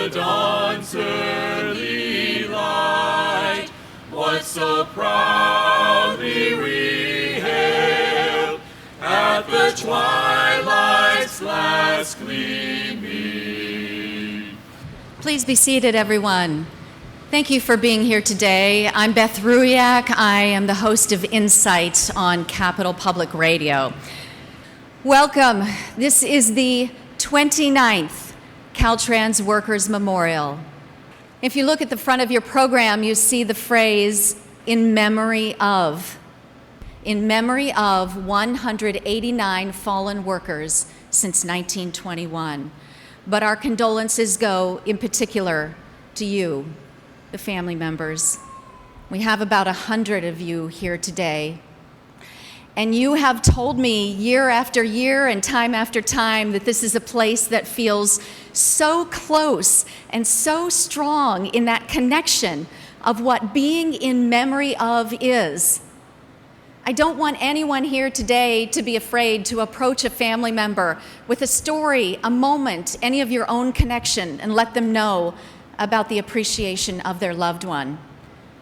the dawn's early light, what so proudly we hailed at the twilight's last gleaming. Please be seated, everyone. Thank you for being here today. I'm Beth Ruiak. I am the host of Insight on Capital Public Radio. Welcome. This is the 29th Caltrans Workers Memorial. If you look at the front of your program, you see the phrase, in memory of 189 fallen workers since 1921. But our condolences go in particular to you, the family members. We have about 100 of you here today. And you have told me year after year and time after time that this is a place that feels so close and so strong in that connection of what being in memory of is. I don't want anyone here today to be afraid to approach a family member with a story, a moment, any of your own connection, and let them know about the appreciation of their loved one.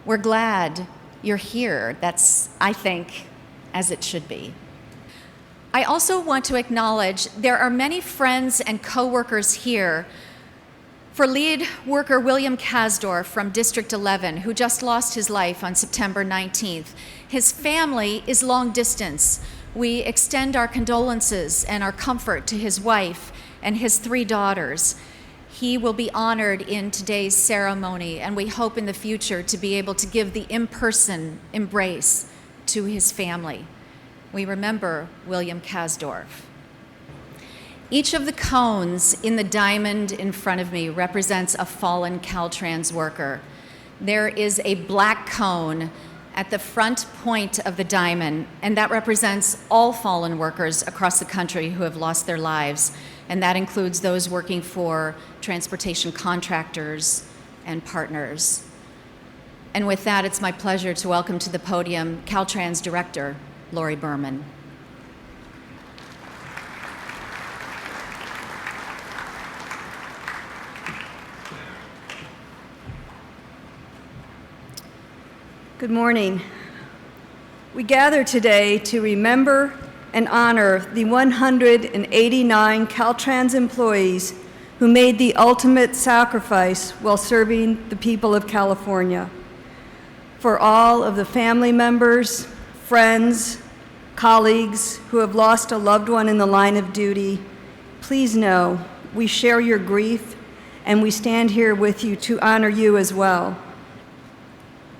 We're glad you're here. That's, I think, as it should be. I also want to acknowledge there are many friends and coworkers here for lead worker William Kasdorf from District 11, who just lost his life on September 19th. His family is long distance. We extend our condolences and our comfort to his wife and his 3 daughters. He will be honored in today's ceremony, and we hope in the future to be able to give the in-person embrace to his family. We remember William Kasdorf. Each of the cones in the diamond in front of me represents a fallen Caltrans worker. There is a black cone at the front point of the diamond, and that represents all fallen workers across the country who have lost their lives, and that includes those working for transportation contractors and partners. And with that, it's my pleasure to welcome to the podium Caltrans Director, Lori Berman. Good morning. We gather today to remember and honor the 189 Caltrans employees who made the ultimate sacrifice while serving the people of California. For all of the family members, friends, colleagues who have lost a loved one in the line of duty, please know we share your grief and we stand here with you to honor you as well.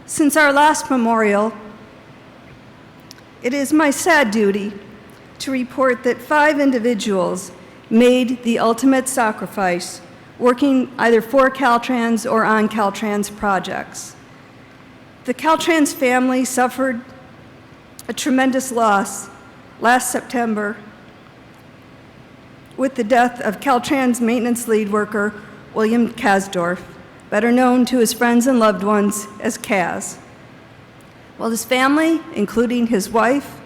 Since our last memorial, it is my sad duty to report that 5 individuals made the ultimate sacrifice, working either for Caltrans or on Caltrans projects. The Caltrans family suffered a tremendous loss last September with the death of Caltrans maintenance lead worker William Kasdorf, better known to his friends and loved ones as Kaz. While his family, including his wife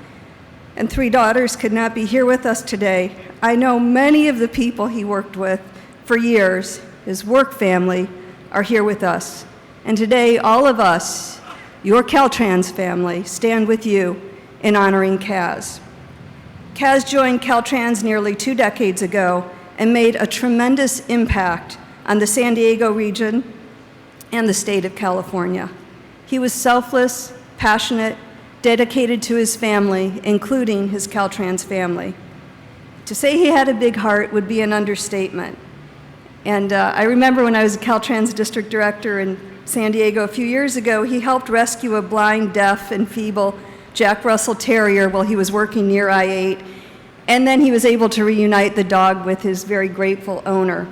and 3 daughters, could not be here with us today, I know many of the people he worked with for years, his work family, are here with us. And today, all of us, your Caltrans family, stand with you in honoring Kaz. Kaz joined Caltrans nearly 2 decades ago and made a tremendous impact on the San Diego region and the state of California. He was selfless, passionate, dedicated to his family, including his Caltrans family. To say he had a big heart would be an understatement. And I remember when I was a Caltrans district director in San Diego a few years ago, he helped rescue a blind, deaf, and feeble Jack Russell Terrier while he was working near I-8, and then he was able to reunite the dog with his very grateful owner.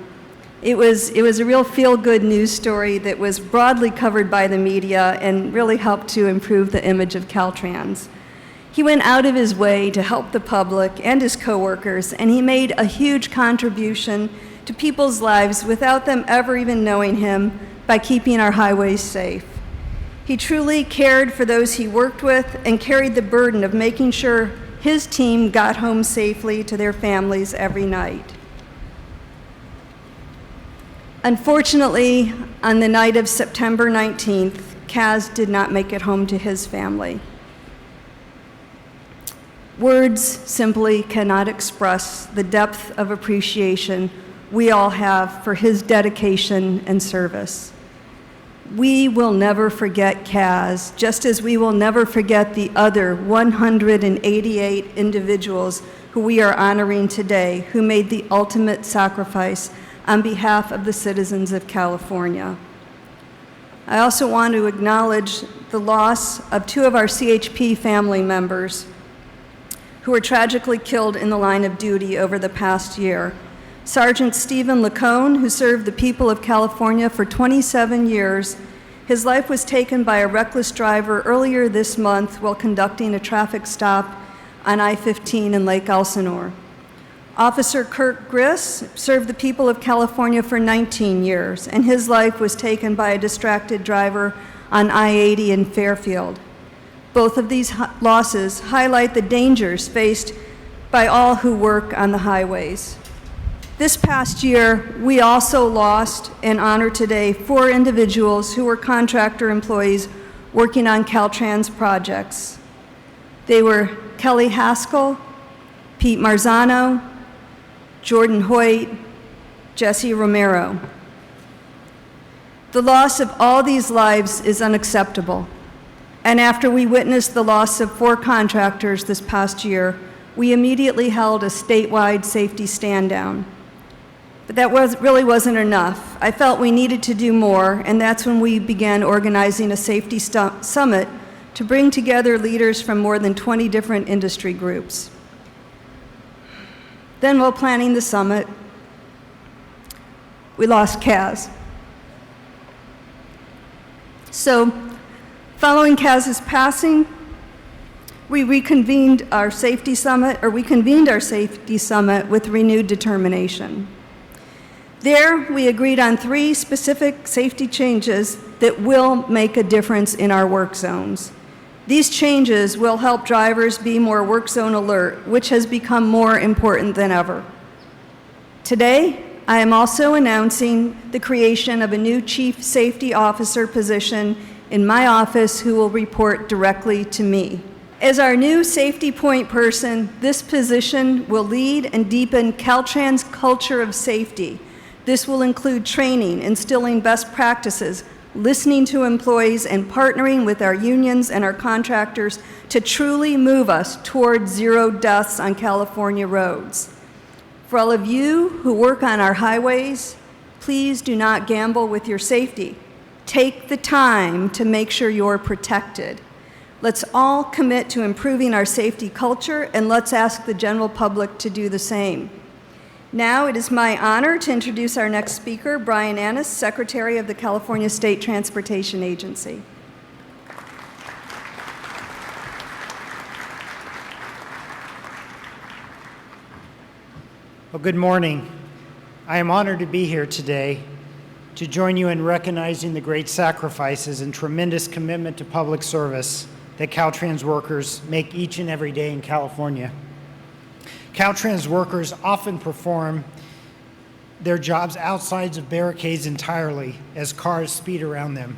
It was a real feel-good news story that was broadly covered by the media and really helped to improve the image of Caltrans. He went out of his way to help the public and his coworkers, and he made a huge contribution to people's lives without them ever even knowing him by keeping our highways safe. He truly cared for those he worked with and carried the burden of making sure his team got home safely to their families every night. Unfortunately, on the night of September 19th, Kaz did not make it home to his family. Words simply cannot express the depth of appreciation we all have for his dedication and service. We will never forget Kaz, just as we will never forget the other 188 individuals who we are honoring today, who made the ultimate sacrifice on behalf of the citizens of California. I also want to acknowledge the loss of two of our CHP family members who were tragically killed in the line of duty over the past year. Sergeant Stephen Lacone, who served the people of California for 27 years, his life was taken by a reckless driver earlier this month while conducting a traffic stop on I-15 in Lake Elsinore. Officer Kirk Griss served the people of California for 19 years, and his life was taken by a distracted driver on I-80 in Fairfield. Both of these losses highlight the dangers faced by all who work on the highways. This past year, we also lost and honor today 4 individuals who were contractor employees working on Caltrans projects. They were Kelly Haskell, Pete Marzano, Jordan Hoyt, Jesse Romero. The loss of all these lives is unacceptable. And after we witnessed the loss of 4 contractors this past year, we immediately held a statewide safety stand-down. But that really wasn't enough. I felt we needed to do more, and that's when we began organizing a safety summit to bring together leaders from more than 20 different industry groups. Then, while planning the summit, we lost Kaz. So, following Kaz's passing, we convened our safety summit with renewed determination. There, we agreed on 3 specific safety changes that will make a difference in our work zones. These changes will help drivers be more work zone alert, which has become more important than ever. Today, I am also announcing the creation of a new Chief Safety Officer position in my office who will report directly to me. As our new safety point person, this position will lead and deepen Caltrans' culture of safety. This will include training, instilling best practices, listening to employees, and partnering with our unions and our contractors to truly move us toward 0 deaths on California roads. For all of you who work on our highways, please do not gamble with your safety. Take the time to make sure you're protected. Let's all commit to improving our safety culture, and let's ask the general public to do the same. Now it is my honor to introduce our next speaker, Brian Annis, Secretary of the California State Transportation Agency. Well, good morning. I am honored to be here today to join you in recognizing the great sacrifices and tremendous commitment to public service that Caltrans workers make each and every day in California. Caltrans workers often perform their jobs outside of barricades entirely as cars speed around them.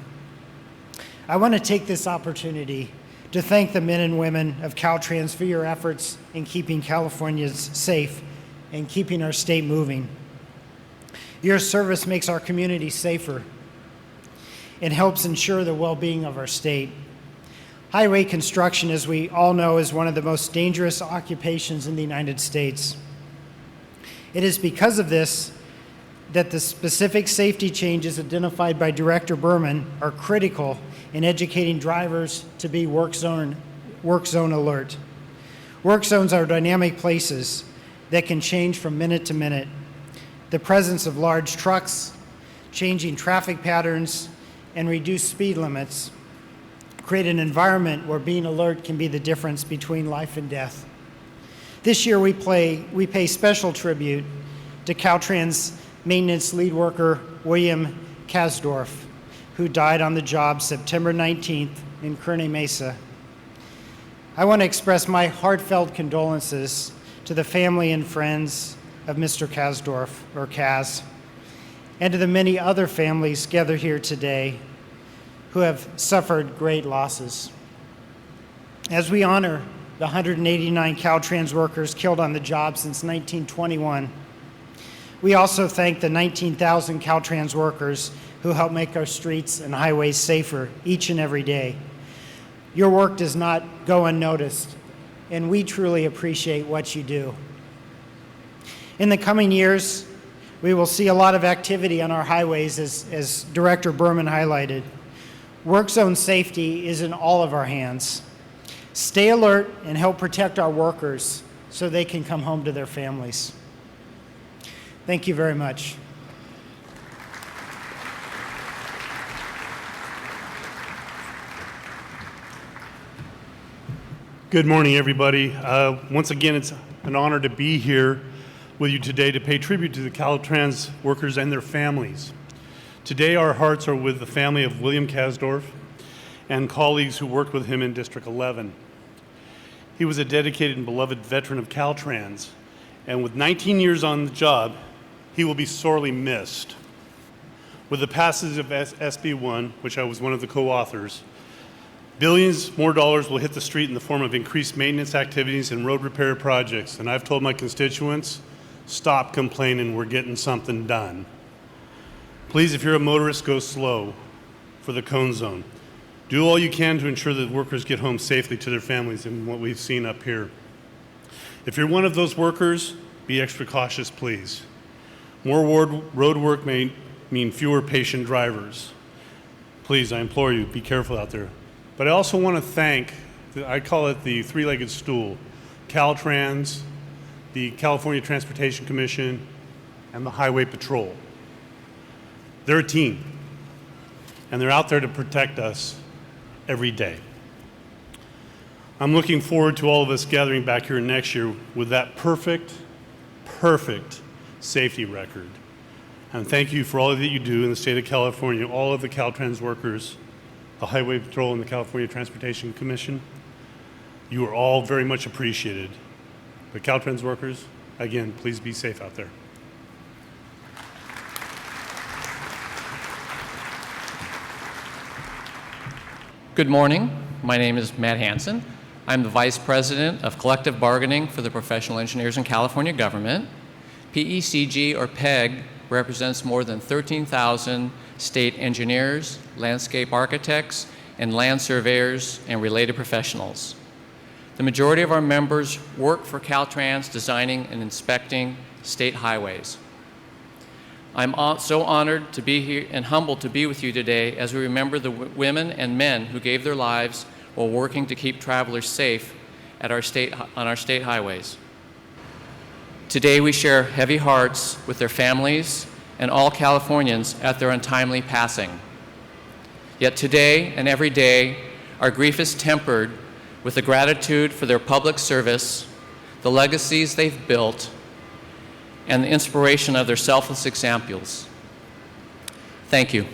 I want to take this opportunity to thank the men and women of Caltrans for your efforts in keeping Californians safe and keeping our state moving. Your service makes our community safer and helps ensure the well-being of our state. Highway construction, as we all know, is one of the most dangerous occupations in the United States. It is because of this that the specific safety changes identified by Director Berman are critical in educating drivers to be work zone alert. Work zones are dynamic places that can change from minute to minute. The presence of large trucks, changing traffic patterns, and reduced speed limits create an environment where being alert can be the difference between life and death. This year we pay special tribute to Caltrans maintenance lead worker William Kasdorf, who died on the job September 19th in Kearney Mesa. I want to express my heartfelt condolences to the family and friends of Mr. Kasdorf, or Kaz, and to the many other families gathered here today who have suffered great losses. As we honor the 189 Caltrans workers killed on the job since 1921, we also thank the 19,000 Caltrans workers who help make our streets and highways safer each and every day. Your work does not go unnoticed, and we truly appreciate what you do. In the coming years, we will see a lot of activity on our highways, as Director Berman highlighted. Work zone safety is in all of our hands. Stay alert and help protect our workers so they can come home to their families. Thank you very much. Good morning, everybody. Once again, it's an honor to be here with you today to pay tribute to the Caltrans workers and their families. Today, our hearts are with the family of William Kasdorf and colleagues who worked with him in District 11. He was a dedicated and beloved veteran of Caltrans, and with 19 years on the job, he will be sorely missed. With the passage of SB 1, which I was one of the co-authors, billions more dollars will hit the street in the form of increased maintenance activities and road repair projects, and I've told my constituents, stop complaining, we're getting something done. Please, if you're a motorist, go slow for the cone zone. Do all you can to ensure that workers get home safely to their families in what we've seen up here. If you're one of those workers, be extra cautious, please. More road work may mean fewer patient drivers. Please, I implore you, be careful out there. But I also want to thank, I call it the three-legged stool, Caltrans, the California Transportation Commission, and the Highway Patrol. They're a team, and they're out there to protect us every day. I'm looking forward to all of us gathering back here next year with that perfect safety record. And thank you for all that you do in the state of California, all of the Caltrans workers, the Highway Patrol, and the California Transportation Commission. You are all very much appreciated. The Caltrans workers, again, please be safe out there. Good morning. My name is Matt Hansen. I'm the Vice President of Collective Bargaining for the Professional Engineers in California Government. PECG, or PEG, represents more than 13,000 state engineers, landscape architects, and land surveyors and related professionals. The majority of our members work for Caltrans designing and inspecting state highways. I'm so honored to be here and humbled to be with you today as we remember the women and men who gave their lives while working to keep travelers safe on our state highways. Today we share heavy hearts with their families and all Californians at their untimely passing. Yet today and every day, our grief is tempered with the gratitude for their public service, the legacies they've built, and the inspiration of their selfless examples. Thank you.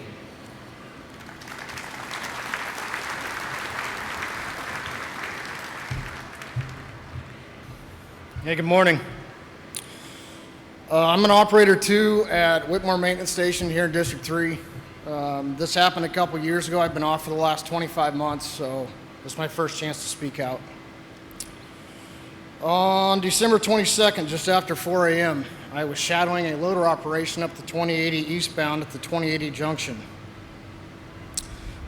Hey, good morning. I'm an operator 2 at Whitmore Maintenance Station here in District 3. This happened a couple years ago. I've been off for the last 25 months, so this is my first chance to speak out. On December 22nd, just after 4 a.m., I was shadowing a loader operation up the 2080 eastbound at the 2080 junction.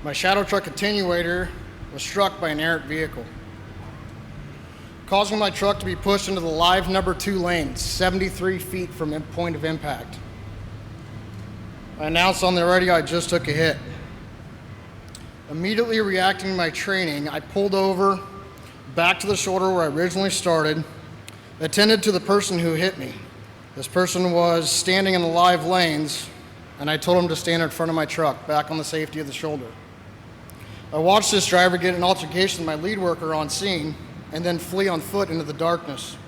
My shadow truck attenuator was struck by an errant vehicle, causing my truck to be pushed into the live number 2 lane, 73 feet from point of impact. I announced on the radio I just took a hit. Immediately reacting to my training, I pulled over, back to the shoulder where I originally started, attended to the person who hit me. This person was standing in the live lanes, and I told him to stand in front of my truck, back on the safety of the shoulder. I watched this driver get an altercation with my lead worker on scene, and then flee on foot into the darkness.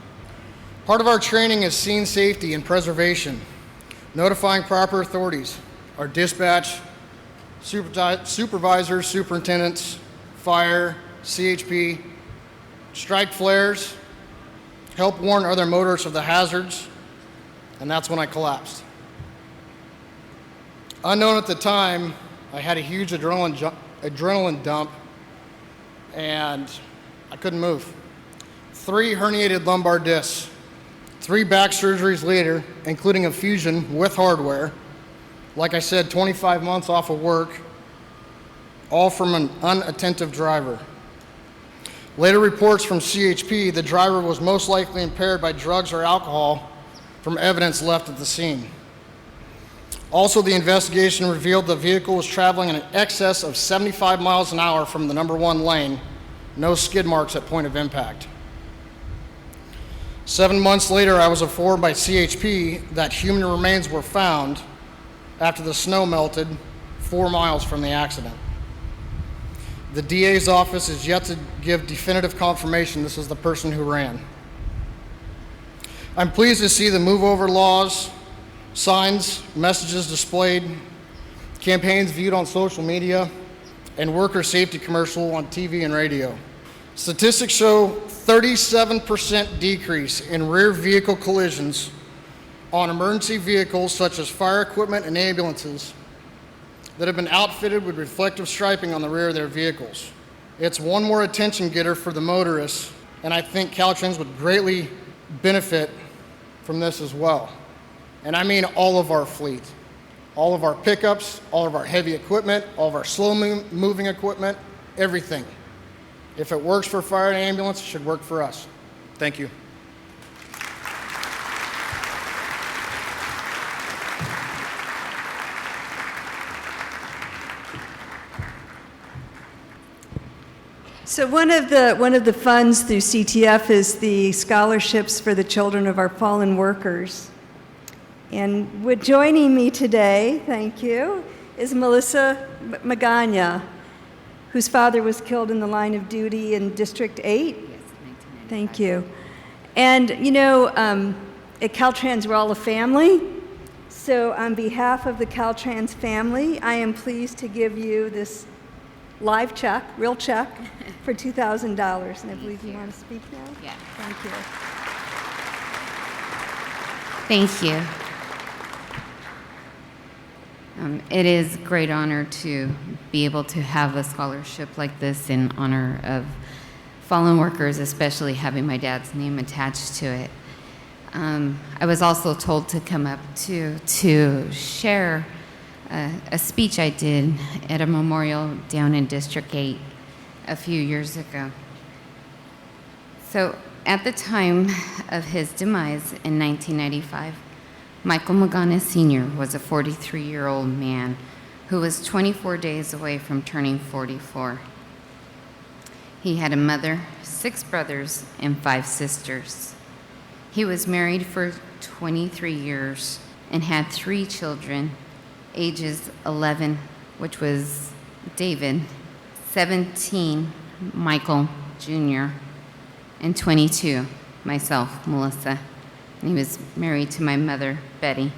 Part of our training is scene safety and preservation, notifying proper authorities, our dispatch, supervisors, superintendents, fire, CHP, strike flares, help warn other motorists of the hazards, and that's when I collapsed. Unknown at the time, I had a huge adrenaline dump, and I couldn't move. 3 herniated lumbar discs, 3 back surgeries later, including a fusion with hardware. Like I said, 25 months off of work, all from an unattentive driver. Later reports from CHP, the driver was most likely impaired by drugs or alcohol from evidence left at the scene. Also, the investigation revealed the vehicle was traveling in excess of 75 miles an hour from the number 1 lane, no skid marks at point of impact. 7 months later, I was informed by CHP that human remains were found after the snow melted 4 miles from the accident. The DA's office is yet to give definitive confirmation this is the person who ran. I'm pleased to see the move over laws, signs, messages displayed, campaigns viewed on social media, and worker safety commercial on TV and radio. Statistics show 37% decrease in rear vehicle collisions on emergency vehicles such as fire equipment and ambulances that have been outfitted with reflective striping on the rear of their vehicles. It's one more attention getter for the motorists, and I think Caltrans would greatly benefit from this as well. And I mean all of our fleet, all of our pickups, all of our heavy equipment, all of our slow-moving equipment, everything. If it works for fire and ambulance, it should work for us. Thank you. So one of the funds through CTF is the scholarships for the children of our fallen workers. And joining me today, thank you, is Melissa Magana, whose father was killed in the line of duty in District 8. Yes, 1995. Thank you. And you know, at Caltrans, we're all a family. So on behalf of the Caltrans family, I am pleased to give you this live check, real check, for $2,000. And I believe you want to speak now? Yeah. Thank you. Thank you. It is a great honor to be able to have a scholarship like this in honor of fallen workers, especially having my dad's name attached to it. I was also told to come up to share a speech I did at a memorial down in District 8 a few years ago. So at the time of his demise in 1995, Michael Magana Sr. was a 43-year-old man who was 24 days away from turning 44. He had a mother, 6 brothers, and 5 sisters. He was married for 23 years and had 3 children, ages 11, which was David, 17, Michael Jr., and 22, myself, Melissa. And he was married to my mother, Betty.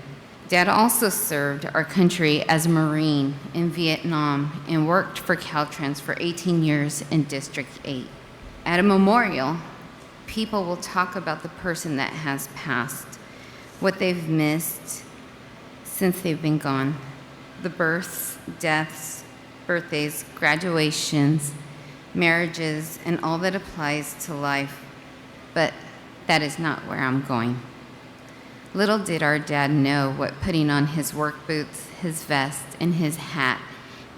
Dad also served our country as a Marine in Vietnam and worked for Caltrans for 18 years in District 8. At a memorial, people will talk about the person that has passed, what they've missed since they've been gone, the births, deaths, birthdays, graduations, marriages, and all that applies to life. But that is not where I'm going. Little did our dad know what putting on his work boots, his vest, and his hat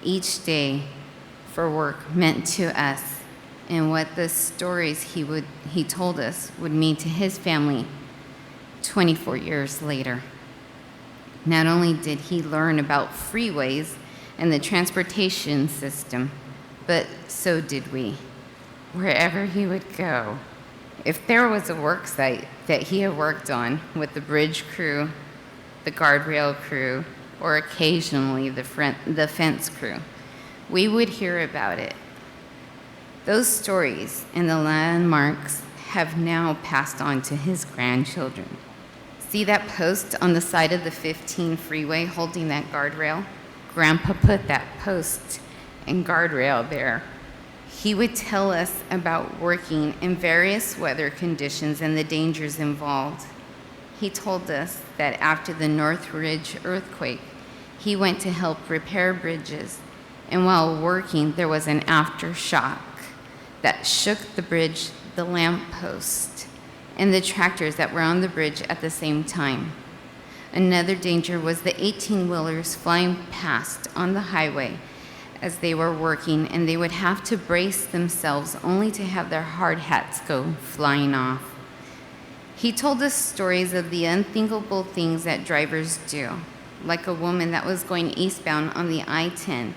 each day for work meant to us, and what the stories he told us would mean to his family 24 years later. Not only did he learn about freeways and the transportation system, but so did we. Wherever he would go, if there was a work site that he had worked on with the bridge crew, the guardrail crew, or occasionally the fence crew, we would hear about it. Those stories and the landmarks have now passed on to his grandchildren. See that post on the side of the 15 freeway holding that guardrail? Grandpa put that post and guardrail there. He would tell us about working in various weather conditions and the dangers involved. He told us that after the Northridge earthquake, He went to help repair bridges, and while working, there was an aftershock that shook the bridge, the lamppost, and the tractors that were on the bridge at the same time. Another danger was the 18-wheelers flying past on the highway as they were working, and they would have to brace themselves only to have their hard hats go flying off. He told us stories of the unthinkable things that drivers do, like a woman that was going eastbound on the I-10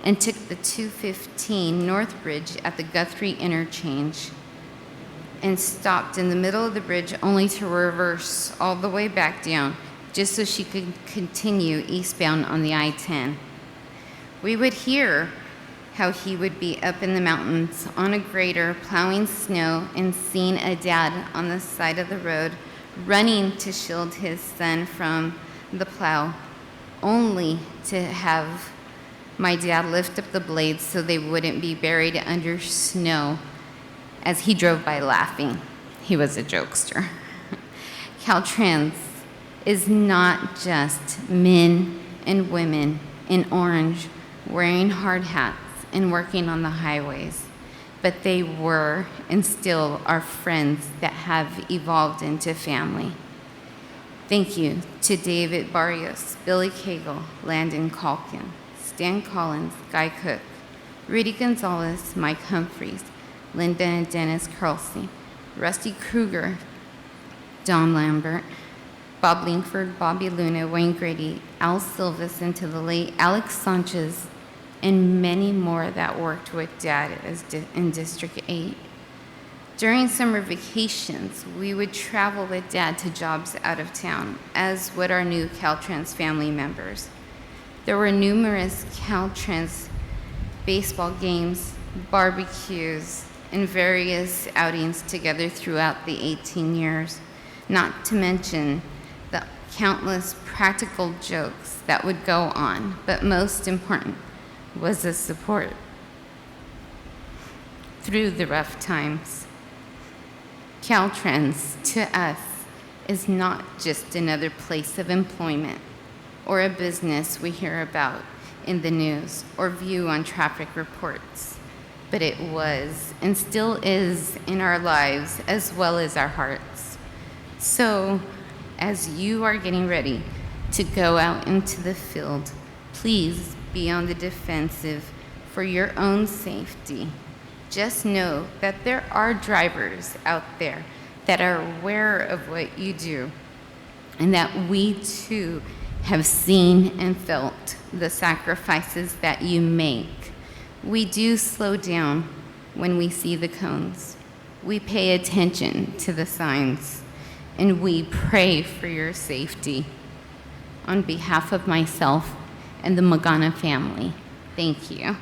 and took the 215 North Bridge at the Guthrie interchange and stopped in the middle of the bridge only to reverse all the way back down just so she could continue eastbound on the I-10. We would hear how he would be up in the mountains on a grader plowing snow and seeing a dad on the side of the road running to shield his son from the plow, only to have my dad lift up the blades so they wouldn't be buried under snow as he drove by laughing. He was a jokester. Caltrans is not just men and women in orange wearing hard hats and working on the highways, but they were and still are friends that have evolved into family. Thank you to David Barrios, Billy Cagle, Landon Calkin, Stan Collins, Guy Cook, Rudy Gonzalez, Mike Humphreys, Linda and Dennis Carlson, Rusty Kruger, Don Lambert, Bob Linkford, Bobby Luna, Wayne Grady, Al Silvas, and to the late Alex Sanchez, and many more that worked with Dad in District 8. During summer vacations, we would travel with Dad to jobs out of town, as would our new Caltrans family members. There were numerous Caltrans baseball games, barbecues, and various outings together throughout the 18 years, not to mention the countless practical jokes that would go on, but most important was the support through the rough times. Caltrans, to us, is not just another place of employment or a business we hear about in the news or view on traffic reports, but it was and still is in our lives as well as our hearts. So, as you are getting ready to go out into the field, please be on the defensive for your own safety. Just know that there are drivers out there that are aware of what you do, and that we too have seen and felt the sacrifices that you make. We do slow down when we see the cones. We pay attention to the signs, and we pray for your safety. On behalf of myself and the Magana family, thank you.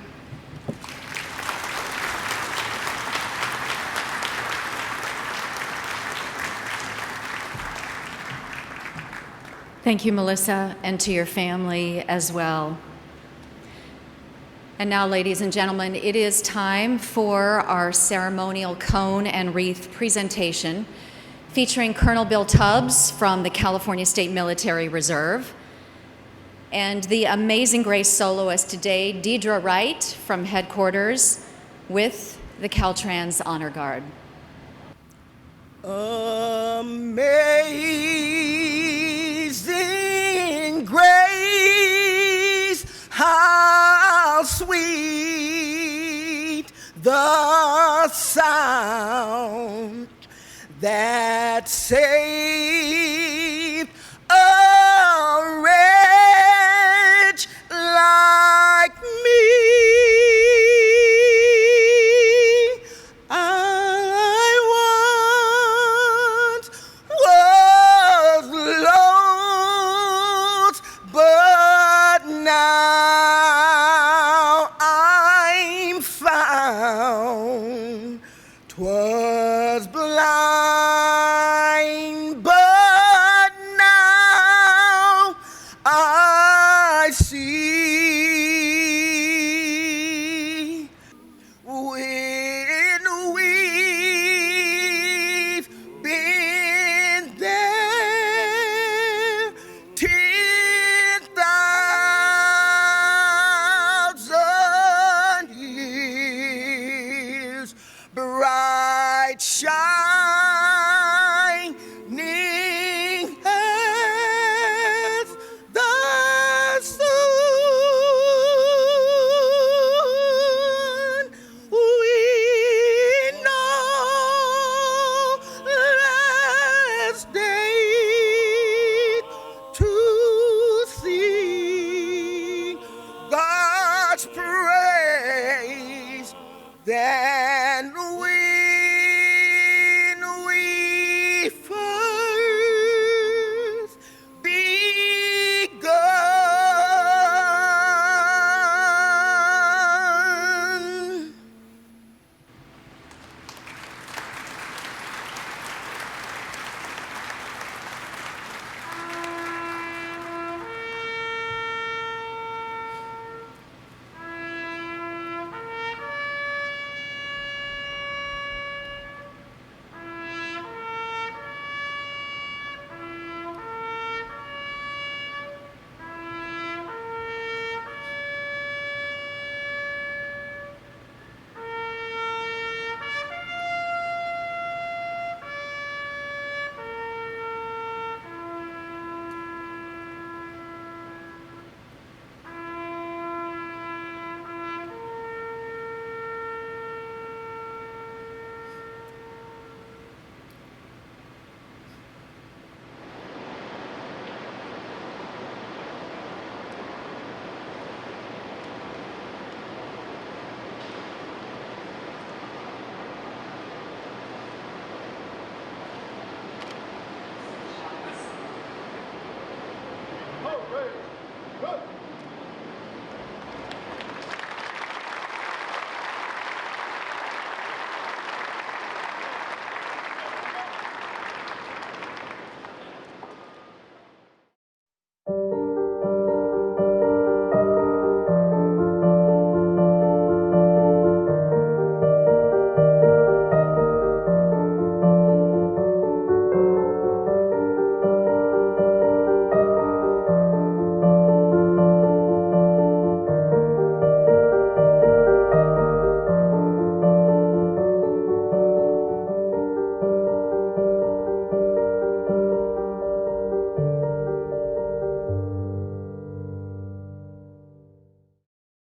Thank you, Melissa, and to your family as well. And now, ladies and gentlemen, it is time for our ceremonial cone and wreath presentation featuring Colonel Bill Tubbs from the California State Military Reserve and the Amazing Grace soloist today, Deidre Wright from headquarters with the Caltrans Honor Guard. Amazing grace, how sweet the sound that saved a wretch like me. I once was lost, but now I'm found. 'Twas blind, but shining as the sun. We know last day to see God's praise that